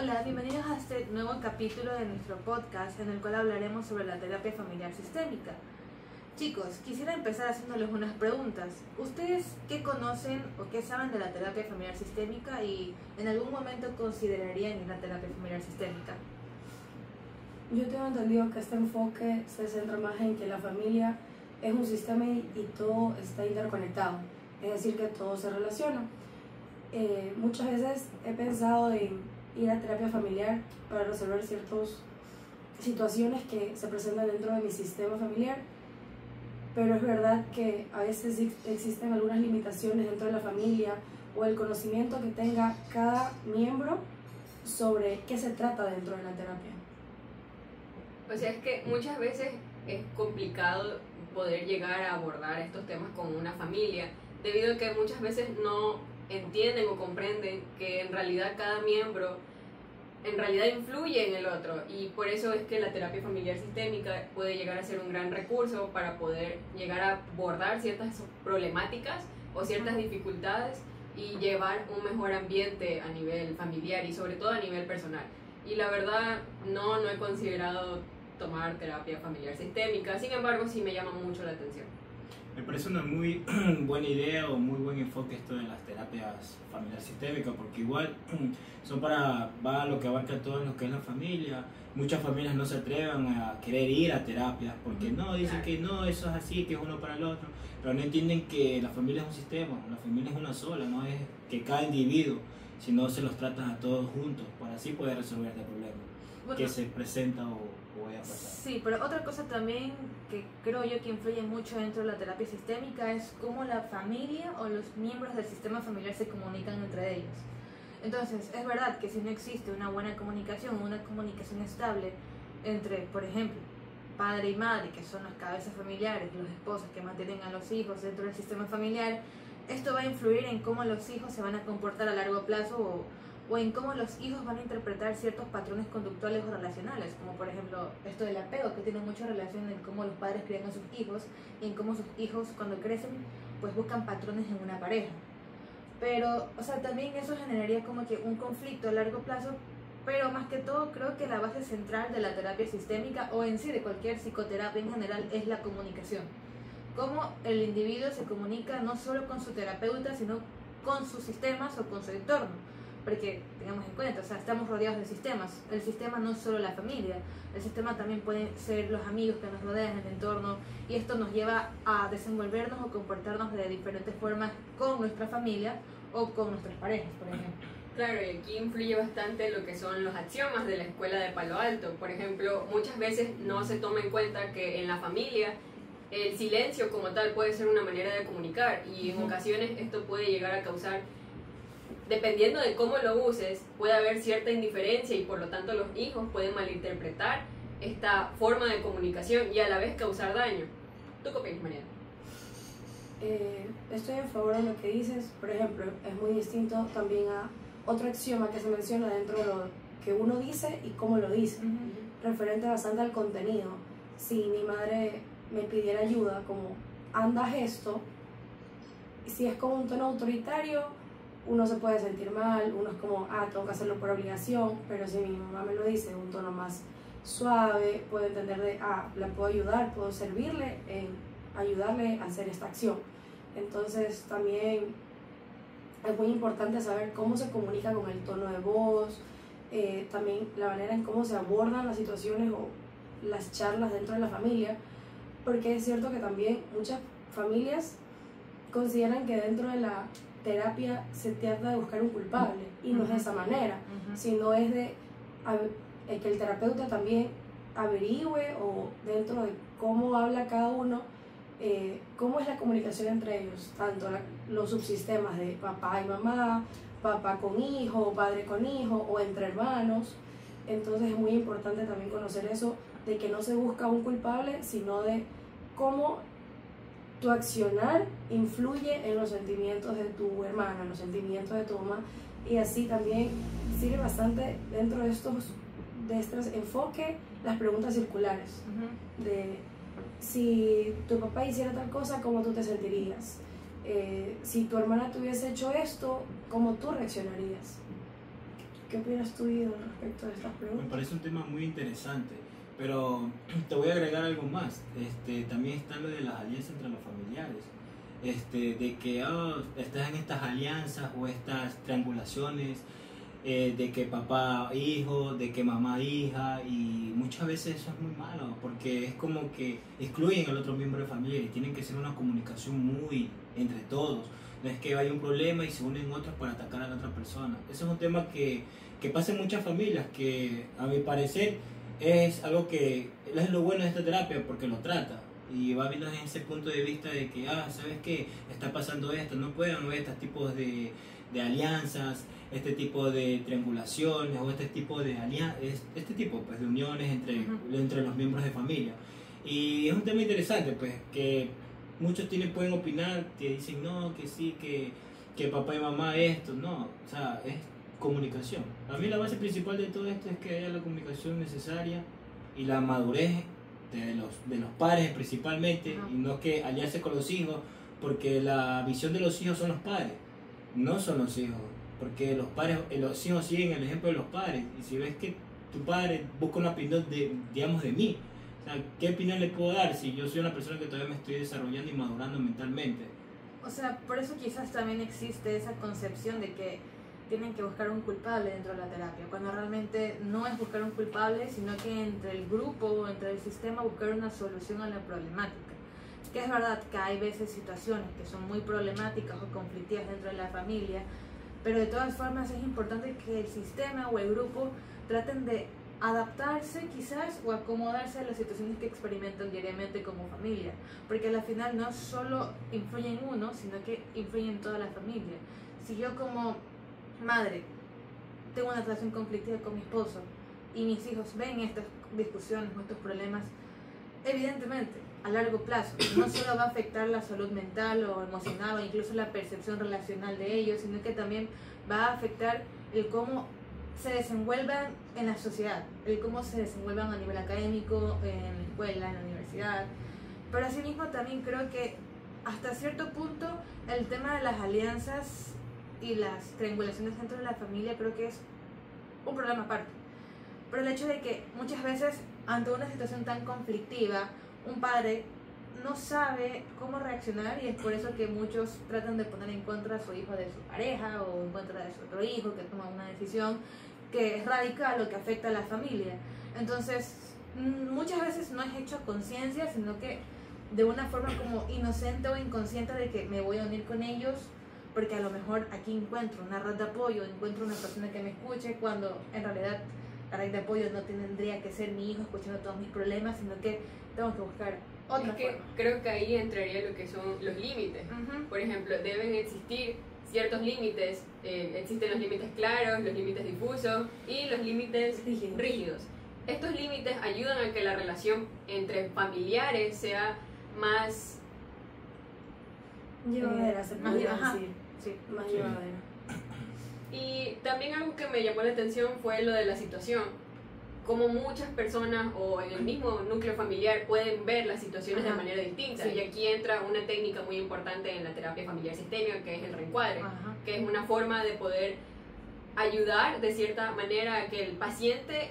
Hola, bienvenidos a este nuevo capítulo de nuestro podcast en el cual hablaremos sobre la terapia familiar sistémica. Chicos, quisiera empezar haciéndoles unas preguntas. ¿Ustedes qué conocen o qué saben de la terapia familiar sistémica y en algún momento considerarían ir a terapia familiar sistémica? Yo tengo entendido que este enfoque se centra más en que la familia es un sistema y todo está interconectado, es decir, que todo se relaciona. Muchas veces he pensado en ir a terapia familiar para resolver ciertas situaciones que se presentan dentro de mi sistema familiar, pero es verdad que a veces existen algunas limitaciones dentro de la familia o el conocimiento que tenga cada miembro sobre qué se trata dentro de la terapia. O sea, es que muchas veces es complicado poder llegar a abordar estos temas con una familia, debido a que muchas veces no entienden o comprenden que en realidad cada miembro en realidad influye en el otro, y por eso es que la terapia familiar sistémica puede llegar a ser un gran recurso para poder llegar a abordar ciertas problemáticas o ciertas dificultades y llevar un mejor ambiente a nivel familiar y sobre todo a nivel personal. Y la verdad no he considerado tomar terapia familiar sistémica, sin embargo sí me llama mucho la atención. Me parece una muy buena idea o muy buen enfoque esto de las terapias familiar sistémicas, porque igual va a lo que abarca todo lo que es la familia. Muchas familias no se atreven a querer ir a terapias porque no, dicen que no, eso es así, que es uno para el otro, pero no entienden que la familia es un sistema, la familia es una sola, no es que cada individuo, sino se los tratas a todos juntos para así poder resolver este problema que se presenta o vaya a pasar. Sí, pero otra cosa también que creo yo que influye mucho dentro de la terapia sistémica es cómo la familia o los miembros del sistema familiar se comunican entre ellos. Entonces, es verdad que si no existe una buena comunicación, una comunicación estable entre, por ejemplo, padre y madre, que son las cabezas familiares, los esposos que mantienen a los hijos dentro del sistema familiar, esto va a influir en cómo los hijos se van a comportar a largo plazo o en cómo los hijos van a interpretar ciertos patrones conductuales o relacionales, como por ejemplo esto del apego, que tiene mucha relación en cómo los padres crían a sus hijos y en cómo sus hijos cuando crecen pues buscan patrones en una pareja. Pero, o sea, también eso generaría como que un conflicto a largo plazo, pero más que todo creo que la base central de la terapia sistémica o en sí de cualquier psicoterapia en general es la comunicación. Cómo el individuo se comunica no solo con su terapeuta, sino con sus sistemas o con su entorno. Porque tengamos en cuenta, o sea, estamos rodeados de sistemas. El sistema no es solo la familia, el sistema también pueden ser los amigos que nos rodean en el entorno, y esto nos lleva a desenvolvernos o comportarnos de diferentes formas con nuestra familia o con nuestras parejas, por ejemplo. Claro, y aquí influye bastante lo que son los axiomas de la escuela de Palo Alto. Por ejemplo, muchas veces no se toma en cuenta que en la familia el silencio como tal puede ser una manera de comunicar, y en ocasiones esto puede llegar a causar, dependiendo de cómo lo uses, puede haber cierta indiferencia y por lo tanto los hijos pueden malinterpretar esta forma de comunicación y a la vez causar daño. ¿Tú qué opinas, Mariana? Estoy a favor de lo que dices. Por ejemplo, es muy distinto también a otro axioma que se menciona dentro de lo que uno dice y cómo lo dice, referente bastante al contenido. Si mi madre me pidiera ayuda, como anda esto, si es como un tono autoritario, uno se puede sentir mal, uno es como, tengo que hacerlo por obligación, pero si mi mamá me lo dice en un tono más suave, puedo entender de, la puedo ayudar, puedo servirle en ayudarle a hacer esta acción. Entonces también es muy importante saber cómo se comunica con el tono de voz, también la manera en cómo se abordan las situaciones o las charlas dentro de la familia, porque es cierto que también muchas familias consideran que dentro de la terapia se trata de buscar un culpable, y no es de esa manera, sino es de que el terapeuta también averigüe o dentro de cómo habla cada uno, cómo es la comunicación entre ellos, tanto los subsistemas de papá y mamá, papá con hijo, padre con hijo o entre hermanos. Entonces es muy importante también conocer eso, de que no se busca un culpable, sino de cómo tu accionar influye en los sentimientos de tu hermana, en los sentimientos de tu mamá, y así también sirve bastante dentro de estos enfoques las preguntas circulares, de si tu papá hiciera tal cosa, ¿cómo tú te sentirías? Si tu hermana te hubiese hecho esto, ¿cómo tú reaccionarías? ¿Qué opinas tú, Guido, respecto a estas Me preguntas? parece un tema muy interesante, pero te voy a agregar algo más. También está lo de las alianzas entre los familiares. De que estás en estas alianzas o estas triangulaciones, de que papá hijo, de que mamá hija, y muchas veces eso es muy malo porque es como que excluyen al otro miembro de familia y tienen que ser una comunicación muy entre todos. No es que haya un problema y se unen otros para atacar a la otra persona. Eso es un tema que pasa en muchas familias, que a mi parecer es algo que es lo bueno de esta terapia porque lo trata y va viendo desde ese punto de vista de que, ¿sabes qué? Está pasando esto, no pueden haber estos tipos de alianzas, este tipo de triangulaciones o este tipo de pues, de uniones entre los miembros de familia. Y es un tema interesante, pues, que muchos pueden opinar, que dicen no, que sí, que papá y mamá esto, no, o sea, es comunicación. A mí la base principal de todo esto es que haya la comunicación necesaria y la madurez de los padres principalmente, y no que aliarse con los hijos, porque la visión de los hijos son los padres, no son los hijos, porque los hijos siguen el ejemplo de los padres, y si ves que tu padre busca una opinión de mí, o sea, ¿qué opinión le puedo dar si yo soy una persona que todavía me estoy desarrollando y madurando mentalmente? O sea, por eso quizás también existe esa concepción de que tienen que buscar un culpable dentro de la terapia, cuando realmente no es buscar un culpable, sino que entre el grupo, entre el sistema, buscar una solución a la problemática. Que es verdad que hay veces situaciones que son muy problemáticas o conflictivas dentro de la familia, pero de todas formas es importante que el sistema o el grupo traten de adaptarse quizás o acomodarse a las situaciones que experimentan diariamente como familia, porque al final no solo influye en uno, sino que influye en toda la familia. Si yo como madre tengo una relación conflictiva con mi esposo y mis hijos ven estas discusiones o estos problemas, evidentemente a largo plazo no solo va a afectar la salud mental o emocional o incluso la percepción relacional de ellos, sino que también va a afectar el cómo se desenvuelvan en la sociedad, el cómo se desenvuelvan a nivel académico, en la escuela, en la universidad. Pero asimismo también creo que hasta cierto punto el tema de las alianzas y las triangulaciones dentro de la familia creo que es un problema aparte. Pero el hecho de que muchas veces ante una situación tan conflictiva, un padre no sabe cómo reaccionar, y es por eso que muchos tratan de poner en contra a su hijo de su pareja o en contra de su otro hijo que toma una decisión que es radical o que afecta a la familia. Entonces, muchas veces no es hecho a conciencia, sino que de una forma como inocente o inconsciente de que me voy a unir con ellos porque a lo mejor aquí encuentro una red de apoyo, encuentro una persona que me escuche, cuando en realidad la red de apoyo no tendría que ser mi hijo escuchando todos mis problemas, sino que tengo que buscar otra forma. Creo que ahí entraría lo que son los límites. Por ejemplo, deben existir ciertos límites. Existen los límites claros, los límites difusos y los límites rígidos. Estos límites ayudan a que la relación entre familiares sea más llevadera, se podría decir. Sí, más llevadera. Y también algo que me llamó la atención fue lo de la situación. Como muchas personas o en el mismo núcleo familiar pueden ver las situaciones de manera distinta. Sí. Y aquí entra una técnica muy importante en la terapia familiar sistémica, que es el reencuadre, que es una forma de poder ayudar de cierta manera a que el paciente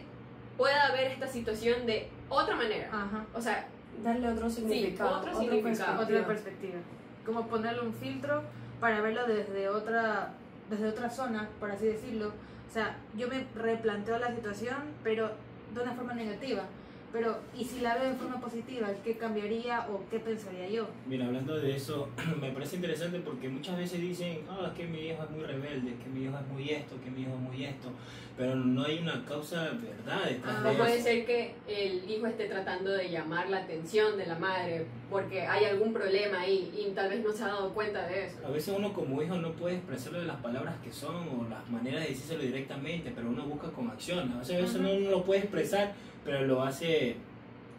pueda ver esta situación de otra manera. Ajá. O sea, darle otro significado, Otra perspectiva. Como ponerle un filtro para verlo desde otra zona, por así decirlo. O sea, yo me replanteo la situación, pero de una forma negativa. Pero, ¿y si la veo de forma positiva? ¿Qué cambiaría o qué pensaría yo? Mira, hablando de eso, me parece interesante porque muchas veces dicen, es que mi hijo es muy rebelde, que mi hijo es muy esto, que mi hijo es muy esto, pero no hay una causa verdad detrás de eso. Puede ser que el hijo esté tratando de llamar la atención de la madre porque hay algún problema ahí y tal vez no se ha dado cuenta de eso. A veces uno como hijo no puede expresarlo de las palabras que son o las maneras de decírselo directamente, pero uno busca con acciones. O sea, a veces uno no lo puede expresar, pero lo hace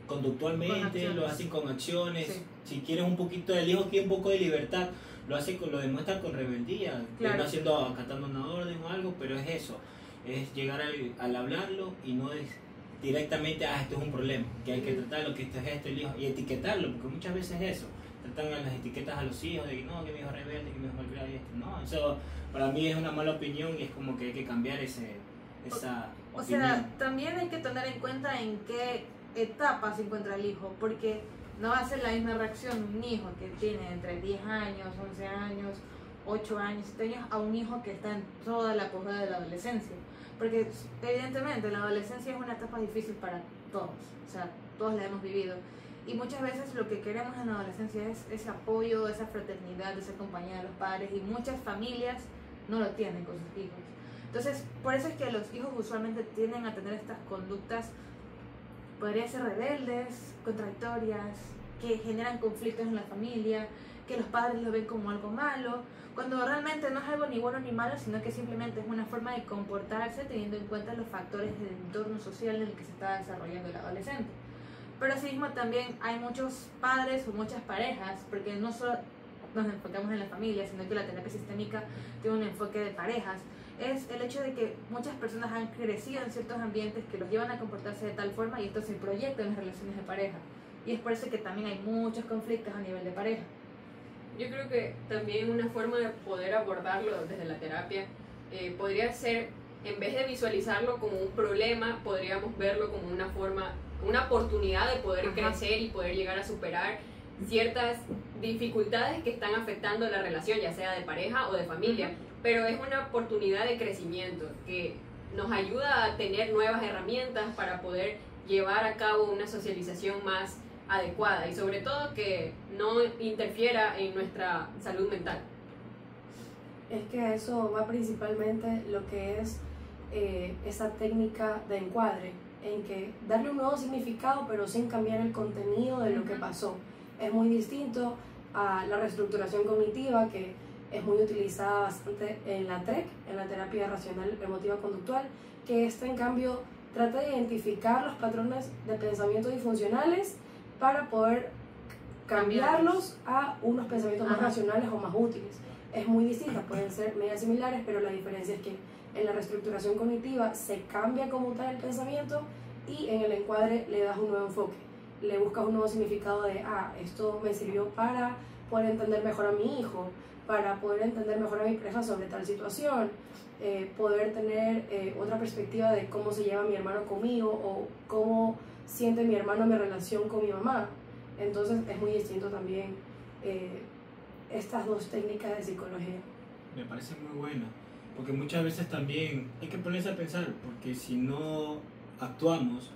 conductualmente, lo hace con acciones. Sí. Si quieres un poquito, el hijo quiere un poco de libertad, lo demuestra con rebeldía, Claro. no acatando una orden o algo, pero es eso, es llegar al hablarlo y no es directamente, esto es un problema, que hay que tratarlo, que esto es esto, el hijo, y etiquetarlo, porque muchas veces es eso, tratan a las etiquetas a los hijos de que no, que mi hijo es rebelde, que mi hijo es malcriado y esto, no, eso para mí es una mala opinión y es como que hay que cambiar esa O opinión. sea, también hay que tener en cuenta en qué etapa se encuentra el hijo, porque no va a ser la misma reacción un hijo que tiene entre 10 años, 11 años, 8 años, 7 años, a un hijo que está en toda la posada de la adolescencia. Porque evidentemente la adolescencia es una etapa difícil para todos, o sea, todos la hemos vivido. Y muchas veces lo que queremos en la adolescencia es ese apoyo, esa fraternidad, esa compañía de los padres, y muchas familias no lo tienen con sus hijos. Entonces, por eso es que los hijos usualmente tienden a tener estas conductas, podría ser rebeldes, contradictorias, que generan conflictos en la familia, que los padres lo ven como algo malo, cuando realmente no es algo ni bueno ni malo, sino que simplemente es una forma de comportarse teniendo en cuenta los factores del entorno social en el que se está desarrollando el adolescente. Pero asimismo también hay muchos padres o muchas parejas, porque no solo nos enfocamos en la familia, sino que la terapia sistémica tiene un enfoque de parejas, es el hecho de que muchas personas han crecido en ciertos ambientes que los llevan a comportarse de tal forma y esto se proyecta en las relaciones de pareja. Y es por eso que también hay muchos conflictos a nivel de pareja. Yo creo que también una forma de poder abordarlo desde la terapia podría ser, en vez de visualizarlo como un problema, podríamos verlo como una forma, una oportunidad de poder crecer y poder llegar a superar ciertas dificultades que están afectando la relación, ya sea de pareja o de familia, pero es una oportunidad de crecimiento que nos ayuda a tener nuevas herramientas para poder llevar a cabo una socialización más adecuada y sobre todo que no interfiera en nuestra salud mental. Es que a eso va principalmente lo que es esa técnica de encuadre, en que darle un nuevo significado pero sin cambiar el contenido de lo que pasó. Es muy distinto a la reestructuración cognitiva, que es muy utilizada bastante en la TREC, en la terapia racional emotiva conductual, que esta en cambio trata de identificar los patrones de pensamiento disfuncionales para poder cambiarlos a unos pensamientos más racionales o más útiles. Es muy distinta, pueden ser medias similares, pero la diferencia es que en la reestructuración cognitiva se cambia como tal el pensamiento y en el encuadre le das un nuevo enfoque, le buscas un nuevo significado de, esto me sirvió para poder entender mejor a mi hijo, para poder entender mejor a mi pareja sobre tal situación, poder tener otra perspectiva de cómo se lleva mi hermano conmigo o cómo siente mi hermano mi relación con mi mamá. Entonces es muy distinto también estas dos técnicas de psicología. Me parece muy buena, porque muchas veces también hay que ponerse a pensar, porque si no actuamos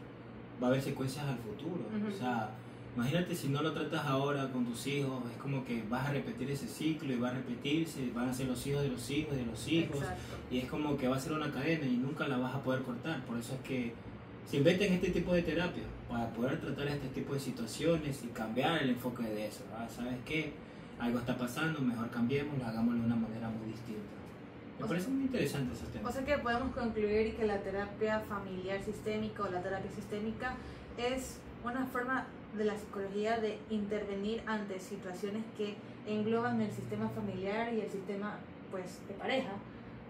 va a haber secuencias al futuro. O sea, imagínate si no lo tratas ahora con tus hijos, es como que vas a repetir ese ciclo y va a repetirse, van a ser los hijos de los hijos de los hijos. Exacto. Y es como que va a ser una cadena y nunca la vas a poder cortar. Por eso es que se inventan este tipo de terapia para poder tratar este tipo de situaciones y cambiar el enfoque de eso, ¿verdad? ¿Sabes qué? Algo está pasando, mejor cambiémoslo, hagámoslo de una manera muy distinta. Me parece muy interesante ese tema. O sea que podemos concluir que la terapia familiar sistémica o la terapia sistémica es una forma de la psicología de intervenir ante situaciones que engloban el sistema familiar y el sistema, pues, de pareja,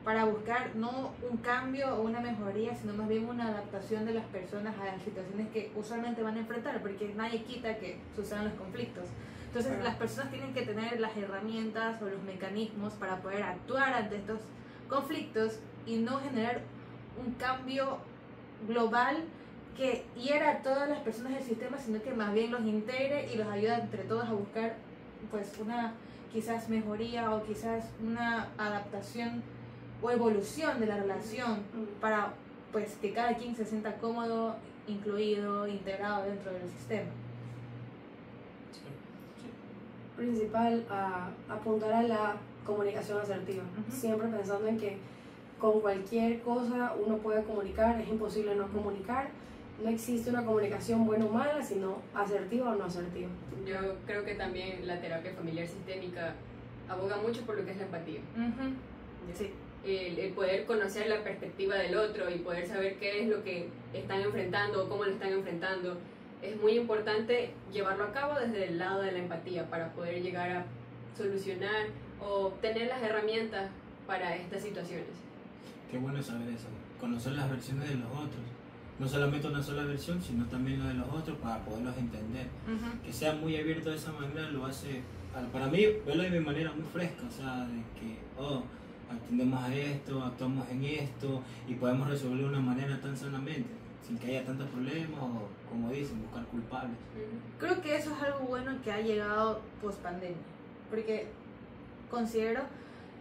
para buscar no un cambio o una mejoría, sino más bien una adaptación de las personas a las situaciones que usualmente van a enfrentar, porque nadie quita que sucedan los conflictos. Entonces las personas tienen que tener las herramientas o los mecanismos para poder actuar ante estos conflictos y no generar un cambio global que hiera a todas las personas del sistema, sino que más bien los integre y los ayuda entre todos a buscar, pues, una quizás mejoría o quizás una adaptación o evolución de la relación para, pues, que cada quien se sienta cómodo, incluido, integrado dentro del sistema. Principal, apuntar a la comunicación asertiva, siempre pensando en que con cualquier cosa uno puede comunicar, es imposible no comunicar, no existe una comunicación buena o mala, sino asertiva o no asertiva. Yo creo que también la terapia familiar sistémica aboga mucho por lo que es la empatía. Sí. El poder conocer la perspectiva del otro y poder saber qué es lo que están enfrentando o cómo lo están enfrentando. Es muy importante llevarlo a cabo desde el lado de la empatía para poder llegar a solucionar o tener las herramientas para estas situaciones. Qué bueno saber eso, conocer las versiones de los otros. No solamente una sola versión, sino también la de los otros para poderlos entender. Que sea muy abierto de esa manera lo hace, para mí, verlo de mi manera muy fresca, o sea, de que, atendemos a esto, actuamos en esto y podemos resolverlo de una manera tan sanamente, sin que haya tantos problemas o, como dicen, buscar culpables. Creo que eso es algo bueno que ha llegado post pandemia, porque considero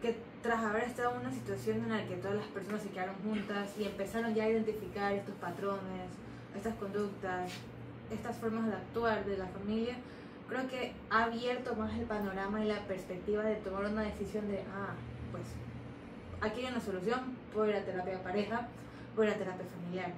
que tras haber estado en una situación en la que todas las personas se quedaron juntas y empezaron ya a identificar estos patrones, estas conductas, estas formas de actuar de la familia, creo que ha abierto más el panorama y la perspectiva de tomar una decisión de, pues aquí hay una solución, puedo ir a terapia de pareja, puedo ir a terapia familiar.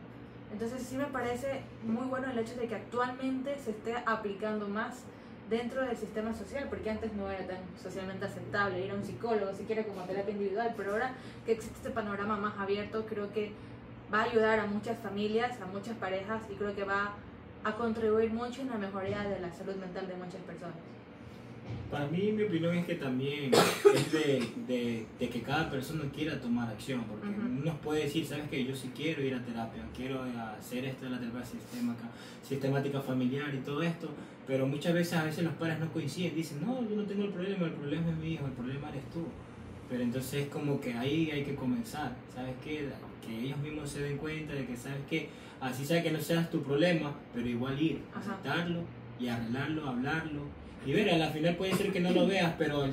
Entonces sí me parece muy bueno el hecho de que actualmente se esté aplicando más dentro del sistema social, porque antes no era tan socialmente aceptable ir a un psicólogo, siquiera como terapia individual, pero ahora que existe este panorama más abierto, creo que va a ayudar a muchas familias, a muchas parejas, y creo que va a contribuir mucho en la mejoría de la salud mental de muchas personas. Para mí, mi opinión es que también es de que cada persona quiera tomar acción, porque uno puede decir, sabes que yo sí quiero ir a terapia, quiero hacer esto de la terapia sistemática familiar y todo esto, pero muchas veces los padres no coinciden, dicen, no, yo no tengo el problema es mi hijo, el problema eres tú. Pero entonces es como que ahí hay que comenzar, ¿sabes qué? Que ellos mismos se den cuenta de que, ¿sabes qué? Así sea que no seas tu problema, pero igual ir, aceptarlo y arreglarlo, hablarlo. Y ver, al final puede ser que no lo veas, pero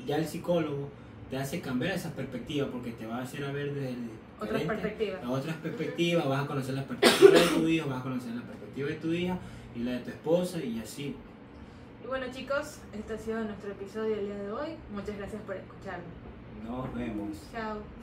ya el psicólogo te hace cambiar esa perspectiva porque te va a hacer a ver desde otras perspectivas, vas a conocer la perspectiva de tu hijo, vas a conocer la perspectiva de tu hija y la de tu esposa y así. Y bueno chicos, este ha sido nuestro episodio del día de hoy. Muchas gracias por escucharnos. Nos vemos. Chao.